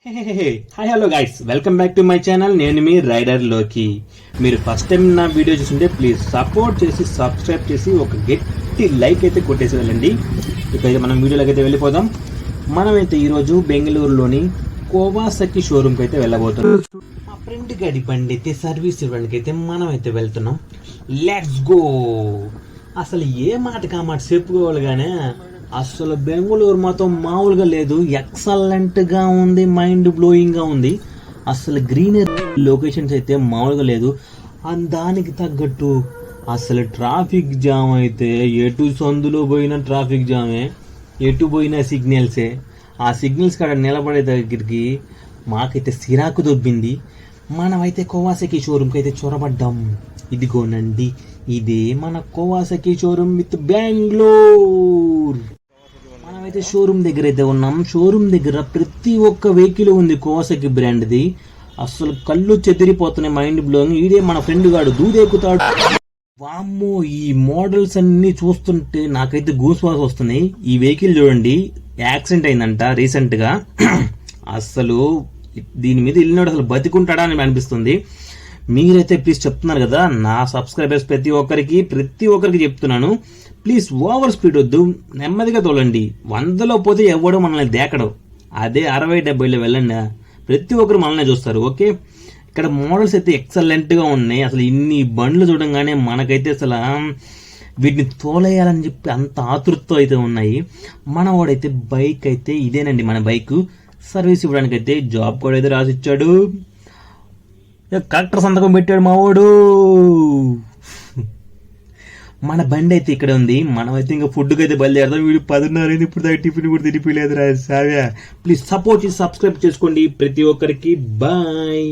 Hi hello guys, welcome back to my channel. నేను మీ rider లోకి. మీరు ఫస్ట్ టైం నా వీడియో చూస్తుంటే ప్లీజ్ సపోర్ట్ చేసి సబ్స్క్రైబ్ చేసి ఒక గట్టి లైక్ అయితే కొట్టేసి వెళ్ళండి. ఇప్పుడైతే మనం వీడియోలోకి అయితే వెళ్ళిపోదాం. మనమైతే ఈరోజు బెంగళూరులోని కోవాసకి షోరూమ్కి అయితే వెళ్ళబోతున్నాం. మా ఫ్రెండ్ గడి బండి అయితే సర్వీస్ ఇవ్వడానికి అయితే మనం అయితే వెళ్తున్నాం. Let's go. అసలు ఏ మాటకి ఆ మాట చెప్పుకోవాలి కానీ అసలు బెంగళూరు మాత్రం మామూలుగా లేదు. ఎక్సలెంట్ గా ఉంది, మైండ్ బ్లోయింగ్ గా ఉంది. అసలు గ్రీనరీ లొకేషన్స్ అయితే మామూలుగా లేదు. దానికి తగ్గట్టు అసలు ట్రాఫిక్ జామ్ అయితే ఎటు సందులో పోయినా ట్రాఫిక్ జామే, ఎటు పోయినా సిగ్నల్సే. ఆ సిగ్నల్స్ కాడ నిలబడే దగ్గరికి మాకైతే సిరాకు దొబ్బింది. మనమైతే కోవాసకి షోరూమ్కి అయితే చొరబడ్డాం. ఇదిగోనండి, ఇదే మన కోవాసకి షోరూమ్ విత్ బెంగళూరు. మనమైతే షోరూమ్ దగ్గర అయితే ఉన్నాం. షోరూమ్ దగ్గర ప్రతి ఒక్క వెహికల్ ఉంది కోవాసకి బ్రాండ్ది. అసలు కళ్ళు చెదిరిపోతున్నాయి, మైండ్ బ్లోయింగ్. ఈడే మన ఫ్రెండ్ గాడు దూదెక్కుతాడు. వామ్మో, ఈ మోడల్స్ అన్ని చూస్తుంటే నాకైతే గూస్ వాస్ వస్తున్నాయి. ఈ వెహికల్ చూడండి, యాక్సిడెంట్ అయిందంట రీసెంట్ గా. అసలు దీని మీద వెళ్ళినాడు అసలు బతికుంటాడా అని అనిపిస్తుంది. మీరైతే ప్లీజ్ చెప్తున్నారు కదా, నా సబ్స్క్రైబర్స్ ప్రతి ఒక్కరికి చెప్తున్నాను, ప్లీజ్ ఓవర్ స్పీడ్ వద్దు, నెమ్మదిగా తోలండి. 100లో పోతే ఎవడో మనల్ని దేకడం. అదే 60-70లో వెళ్ళండి, ప్రతి ఒక్కరు మనల్ని చూస్తారు. ఓకే, ఇక్కడ మోడల్స్ అయితే ఎక్సలెంట్ గా ఉన్నాయి. అసలు ఇన్ని బండ్లు చూడంగానే మనకైతే అసలు వీటిని తోలేయాలని చెప్పి అంత ఆతృతతో అయితే ఉన్నాయి. మన వాడైతే బైక్ అయితే ఇదేనండి, మన బైక్ సర్వీస్ ఇవ్వడానికి అయితే జాబ్ కూడా అయితే రాసిచ్చాడు. కలెక్టర్ సంతకం పెట్టాడు మా వాడు. మన బండి అయితే ఇక్కడ ఉంది. మనమైతే ఇంకా ఫుడ్కి అయితే బయలుదేరదాం. వీడు 10:30 అయింది, ఇప్పుడు దాకా టిఫిన్ కూడా తినిపిలేదు రా సావ్యా. ప్లీజ్ సపోర్ట్ చేసి సబ్స్క్రైబ్ చేసుకోండి ప్రతి ఒక్కరికి. బాయ్.